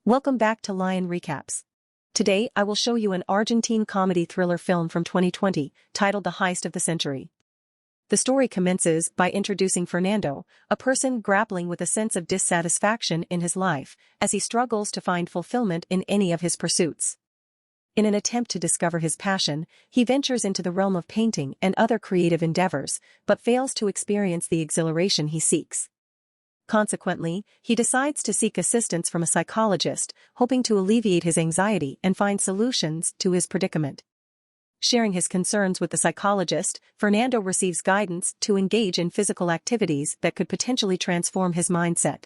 Welcome back to Lion Recaps. Today I will show you an Argentine comedy thriller film from 2020, titled The Heist of the Century. The story commences by introducing Fernando, a person grappling with a sense of dissatisfaction in his life, as he struggles to find fulfillment in any of his pursuits. In an attempt to discover his passion, he ventures into the realm of painting and other creative endeavors, but fails to experience the exhilaration he seeks. Consequently, he decides to seek assistance from a psychologist, hoping to alleviate his anxiety and find solutions to his predicament. Sharing his concerns with the psychologist, Fernando receives guidance to engage in physical activities that could potentially transform his mindset.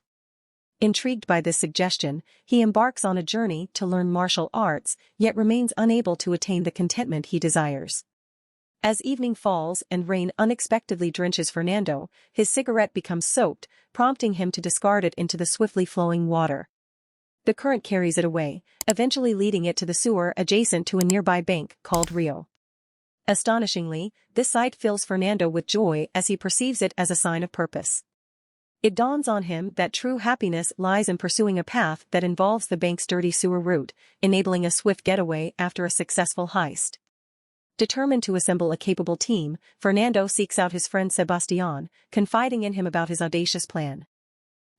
Intrigued by this suggestion, he embarks on a journey to learn martial arts, yet remains unable to attain the contentment he desires. As evening falls and rain unexpectedly drenches Fernando, his cigarette becomes soaked, prompting him to discard it into the swiftly flowing water. The current carries it away, eventually leading it to the sewer adjacent to a nearby bank called Rio. Astonishingly, this sight fills Fernando with joy as he perceives it as a sign of purpose. It dawns on him that true happiness lies in pursuing a path that involves the bank's dirty sewer route, enabling a swift getaway after a successful heist. Determined to assemble a capable team, Fernando seeks out his friend Sebastián, confiding in him about his audacious plan.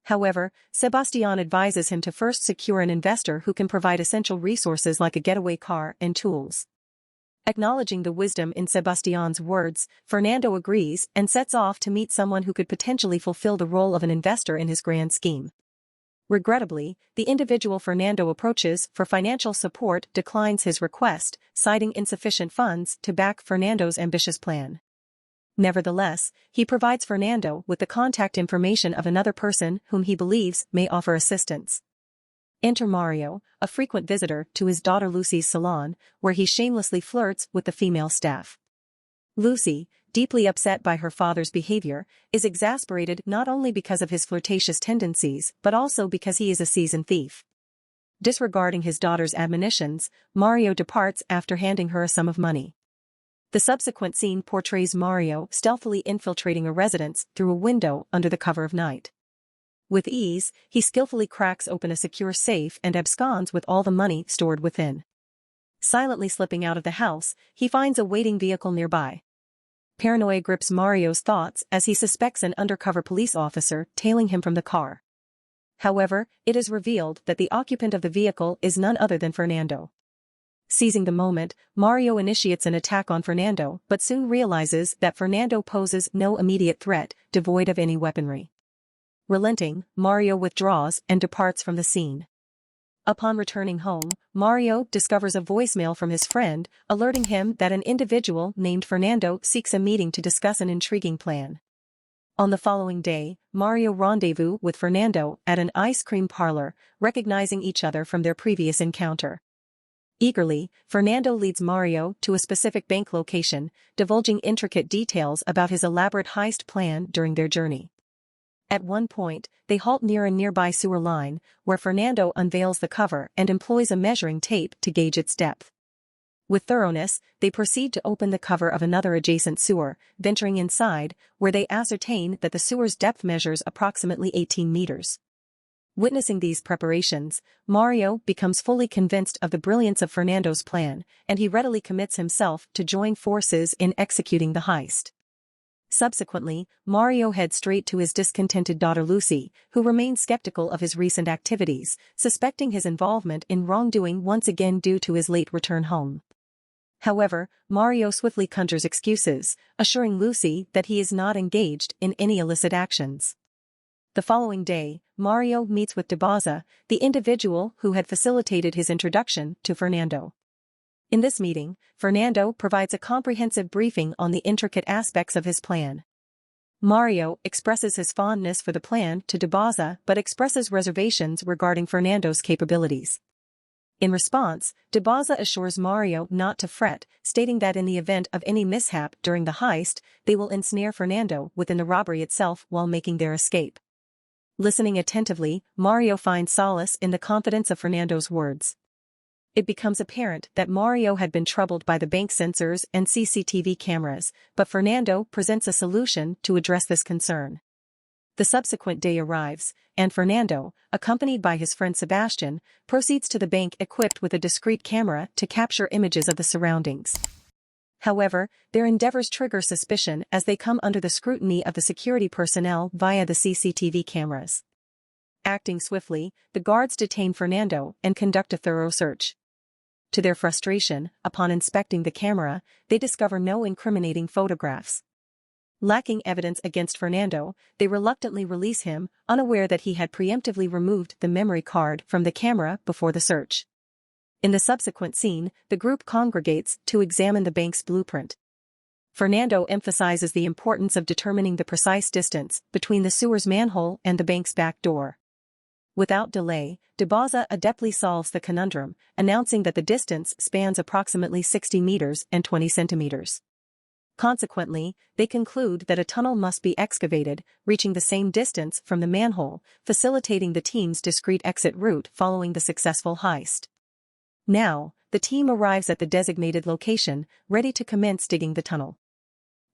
However, Sebastián advises him to first secure an investor who can provide essential resources like a getaway car and tools. Acknowledging the wisdom in Sebastián's words, Fernando agrees and sets off to meet someone who could potentially fulfill the role of an investor in his grand scheme. Regrettably, the individual Fernando approaches for financial support declines his request, citing insufficient funds to back Fernando's ambitious plan. Nevertheless, he provides Fernando with the contact information of another person whom he believes may offer assistance. Enter Mario, a frequent visitor to his daughter Lucy's salon, where he shamelessly flirts with the female staff. Lucy, deeply upset by her father's behavior, is exasperated not only because of his flirtatious tendencies but also because he is a seasoned thief. Disregarding his daughter's admonitions, Mario departs after handing her a sum of money. The subsequent scene portrays Mario stealthily infiltrating a residence through a window under the cover of night. With ease, he skillfully cracks open a secure safe and absconds with all the money stored within. Silently slipping out of the house, he finds a waiting vehicle nearby. Paranoia grips Mario's thoughts as he suspects an undercover police officer tailing him from the car. However, it is revealed that the occupant of the vehicle is none other than Fernando. Seizing the moment, Mario initiates an attack on Fernando but soon realizes that Fernando poses no immediate threat, devoid of any weaponry. Relenting, Mario withdraws and departs from the scene. Upon returning home, Mario discovers a voicemail from his friend, alerting him that an individual named Fernando seeks a meeting to discuss an intriguing plan. On the following day, Mario rendezvous with Fernando at an ice cream parlor, recognizing each other from their previous encounter. Eagerly, Fernando leads Mario to a specific bank location, divulging intricate details about his elaborate heist plan during their journey. At one point, they halt near a nearby sewer line, where Fernando unveils the cover and employs a measuring tape to gauge its depth. With thoroughness, they proceed to open the cover of another adjacent sewer, venturing inside, where they ascertain that the sewer's depth measures approximately 18 meters. Witnessing these preparations, Mario becomes fully convinced of the brilliance of Fernando's plan, and he readily commits himself to join forces in executing the heist. Subsequently, Mario heads straight to his discontented daughter Lucy, who remains skeptical of his recent activities, suspecting his involvement in wrongdoing once again due to his late return home. However, Mario swiftly conjures excuses, assuring Lucy that he is not engaged in any illicit actions. The following day, Mario meets with Debora, the individual who had facilitated his introduction to Fernando. In this meeting, Fernando provides a comprehensive briefing on the intricate aspects of his plan. Mario expresses his fondness for the plan to Debora but expresses reservations regarding Fernando's capabilities. In response, Debora assures Mario not to fret, stating that in the event of any mishap during the heist, they will ensnare Fernando within the robbery itself while making their escape. Listening attentively, Mario finds solace in the confidence of Fernando's words. It becomes apparent that Mario had been troubled by the bank sensors and CCTV cameras, but Fernando presents a solution to address this concern. The subsequent day arrives, and Fernando, accompanied by his friend Sebastian, proceeds to the bank equipped with a discreet camera to capture images of the surroundings. However, their endeavors trigger suspicion as they come under the scrutiny of the security personnel via the CCTV cameras. Acting swiftly, the guards detain Fernando and conduct a thorough search. To their frustration, upon inspecting the camera, they discover no incriminating photographs. Lacking evidence against Fernando, they reluctantly release him, unaware that he had preemptively removed the memory card from the camera before the search. In the subsequent scene, the group congregates to examine the bank's blueprint. Fernando emphasizes the importance of determining the precise distance between the sewer's manhole and the bank's back door. Without delay, Debora adeptly solves the conundrum, announcing that the distance spans approximately 60 meters and 20 centimeters. Consequently, they conclude that a tunnel must be excavated, reaching the same distance from the manhole, facilitating the team's discreet exit route following the successful heist. Now, the team arrives at the designated location, ready to commence digging the tunnel.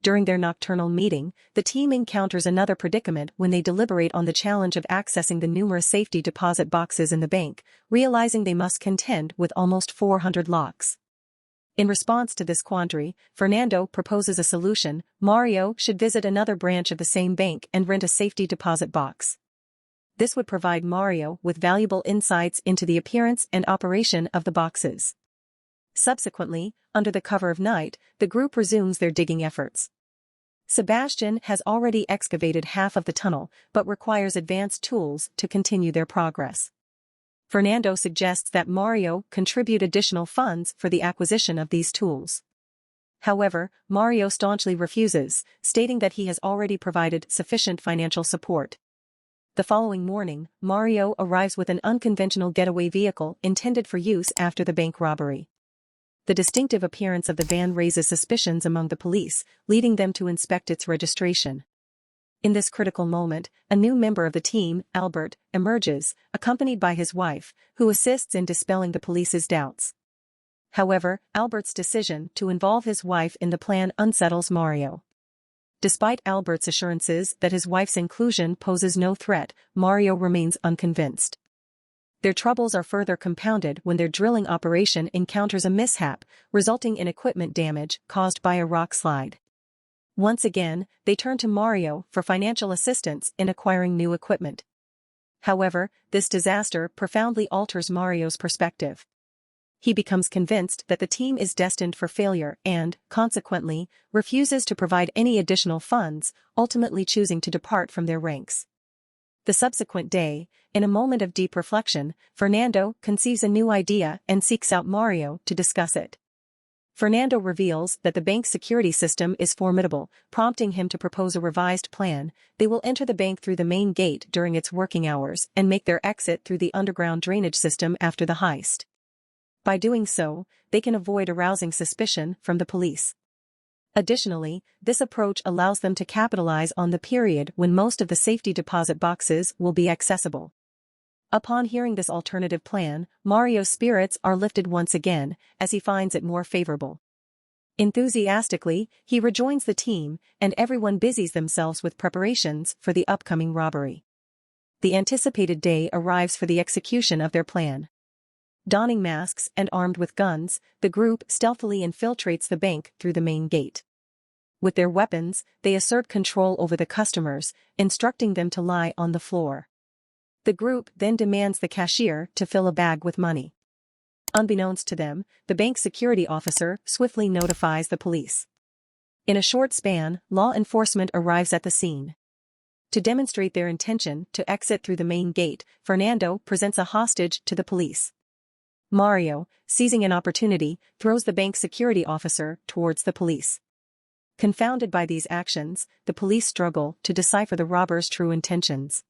During their nocturnal meeting, the team encounters another predicament when they deliberate on the challenge of accessing the numerous safety deposit boxes in the bank, realizing they must contend with almost 400 locks. In response to this quandary, Fernando proposes a solution: Mario should visit another branch of the same bank and rent a safety deposit box. This would provide Mario with valuable insights into the appearance and operation of the boxes. Subsequently, under the cover of night, the group resumes their digging efforts. Sebastian has already excavated half of the tunnel, but requires advanced tools to continue their progress. Fernando suggests that Mario contribute additional funds for the acquisition of these tools. However, Mario staunchly refuses, stating that he has already provided sufficient financial support. The following morning, Mario arrives with an unconventional getaway vehicle intended for use after the bank robbery. The distinctive appearance of the van raises suspicions among the police, leading them to inspect its registration. In this critical moment, a new member of the team, Albert, emerges, accompanied by his wife, who assists in dispelling the police's doubts. However, Albert's decision to involve his wife in the plan unsettles Mario. Despite Albert's assurances that his wife's inclusion poses no threat, Mario remains unconvinced. Their troubles are further compounded when their drilling operation encounters a mishap, resulting in equipment damage caused by a rock slide. Once again, they turn to Mario for financial assistance in acquiring new equipment. However, this disaster profoundly alters Mario's perspective. He becomes convinced that the team is destined for failure and, consequently, refuses to provide any additional funds, ultimately choosing to depart from their ranks. The subsequent day, in a moment of deep reflection, Fernando conceives a new idea and seeks out Mario to discuss it. Fernando reveals that the bank's security system is formidable, prompting him to propose a revised plan. They will enter the bank through the main gate during its working hours and make their exit through the underground drainage system after the heist. By doing so, they can avoid arousing suspicion from the police. Additionally, this approach allows them to capitalize on the period when most of the safety deposit boxes will be accessible. Upon hearing this alternative plan, Mario's spirits are lifted once again, as he finds it more favorable. Enthusiastically, he rejoins the team, and everyone busies themselves with preparations for the upcoming robbery. The anticipated day arrives for the execution of their plan. Donning masks and armed with guns, the group stealthily infiltrates the bank through the main gate. With their weapons, they assert control over the customers, instructing them to lie on the floor. The group then demands the cashier to fill a bag with money. Unbeknownst to them, the bank security officer swiftly notifies the police. In a short span, law enforcement arrives at the scene. To demonstrate their intention to exit through the main gate, Fernando presents a hostage to the police. Mario, seizing an opportunity, throws the bank security officer towards the police. Confounded by these actions, the police struggle to decipher the robber's true intentions.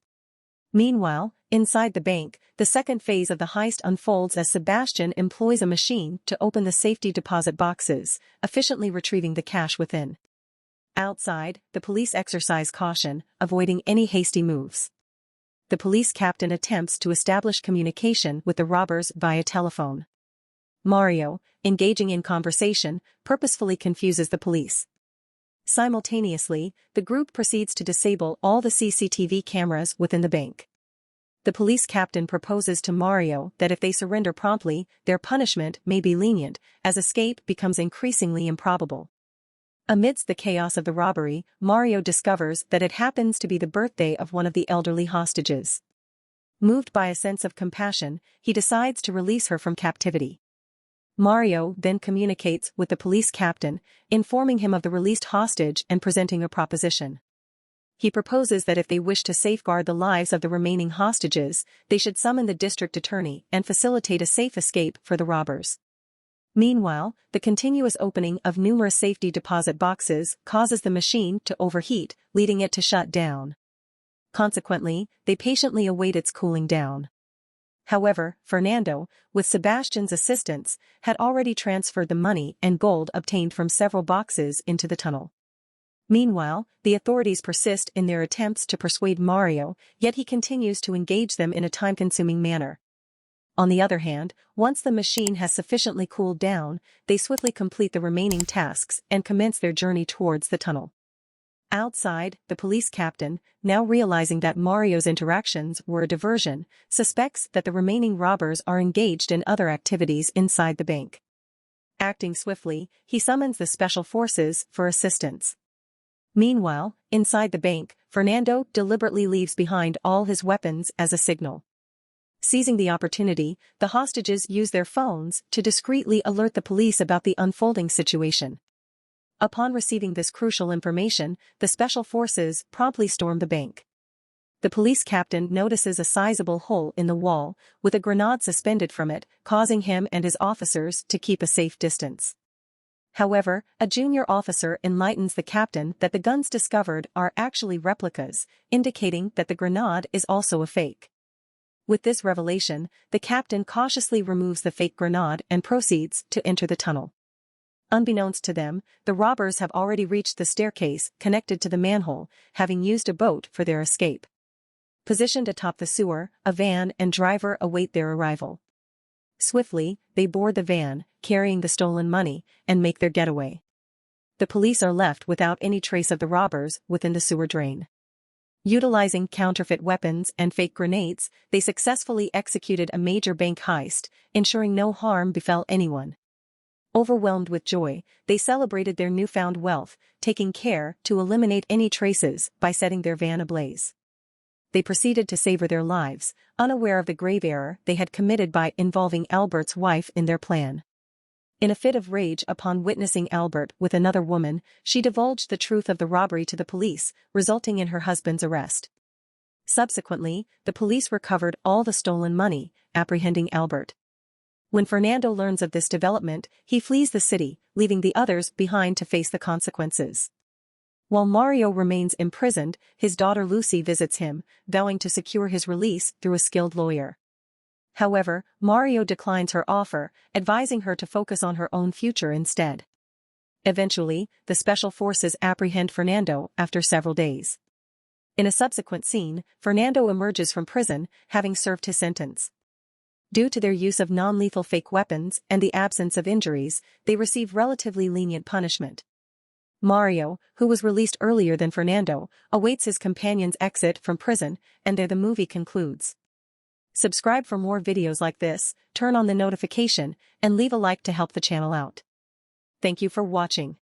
Meanwhile, inside the bank, the second phase of the heist unfolds as Sebastian employs a machine to open the safety deposit boxes, efficiently retrieving the cash within. Outside, the police exercise caution, avoiding any hasty moves. The police captain attempts to establish communication with the robbers via telephone. Mario, engaging in conversation, purposefully confuses the police. Simultaneously, the group proceeds to disable all the CCTV cameras within the bank. The police captain proposes to Mario that if they surrender promptly, their punishment may be lenient, as escape becomes increasingly improbable. Amidst the chaos of the robbery, Mario discovers that it happens to be the birthday of one of the elderly hostages. Moved by a sense of compassion, he decides to release her from captivity. Mario then communicates with the police captain, informing him of the released hostage and presenting a proposition. He proposes that if they wish to safeguard the lives of the remaining hostages, they should summon the district attorney and facilitate a safe escape for the robbers. Meanwhile, the continuous opening of numerous safety deposit boxes causes the machine to overheat, leading it to shut down. Consequently, they patiently await its cooling down. However, Fernando, with Sebastian's assistance, had already transferred the money and gold obtained from several boxes into the tunnel. Meanwhile, the authorities persist in their attempts to persuade Mario, yet he continues to engage them in a time-consuming manner. On the other hand, once the machine has sufficiently cooled down, they swiftly complete the remaining tasks and commence their journey towards the tunnel. Outside, the police captain, now realizing that Mario's interactions were a diversion, suspects that the remaining robbers are engaged in other activities inside the bank. Acting swiftly, he summons the special forces for assistance. Meanwhile, inside the bank, Fernando deliberately leaves behind all his weapons as a signal. Seizing the opportunity, the hostages use their phones to discreetly alert the police about the unfolding situation. Upon receiving this crucial information, the special forces promptly storm the bank. The police captain notices a sizable hole in the wall, with a grenade suspended from it, causing him and his officers to keep a safe distance. However, a junior officer enlightens the captain that the guns discovered are actually replicas, indicating that the grenade is also a fake. With this revelation, the captain cautiously removes the fake grenade and proceeds to enter the tunnel. Unbeknownst to them, the robbers have already reached the staircase connected to the manhole, having used a boat for their escape. Positioned atop the sewer, a van and driver await their arrival. Swiftly, they board the van, carrying the stolen money, and make their getaway. The police are left without any trace of the robbers within the sewer drain. Utilizing counterfeit weapons and fake grenades, they successfully executed a major bank heist, ensuring no harm befell anyone. Overwhelmed with joy, they celebrated their newfound wealth, taking care to eliminate any traces by setting their van ablaze. They proceeded to savor their lives, unaware of the grave error they had committed by involving Albert's wife in their plan. In a fit of rage upon witnessing Albert with another woman, she divulged the truth of the robbery to the police, resulting in her husband's arrest. Subsequently, the police recovered all the stolen money, apprehending Albert. When Fernando learns of this development, he flees the city, leaving the others behind to face the consequences. While Mario remains imprisoned, his daughter Lucy visits him, vowing to secure his release through a skilled lawyer. However, Mario declines her offer, advising her to focus on her own future instead. Eventually, the special forces apprehend Fernando after several days. In a subsequent scene, Fernando emerges from prison, having served his sentence. Due to their use of non-lethal fake weapons and the absence of injuries, they receive relatively lenient punishment. Mario, who was released earlier than Fernando, awaits his companion's exit from prison, and there the movie concludes. Subscribe for more videos like this, turn on the notification, and leave a like to help the channel out. Thank you for watching.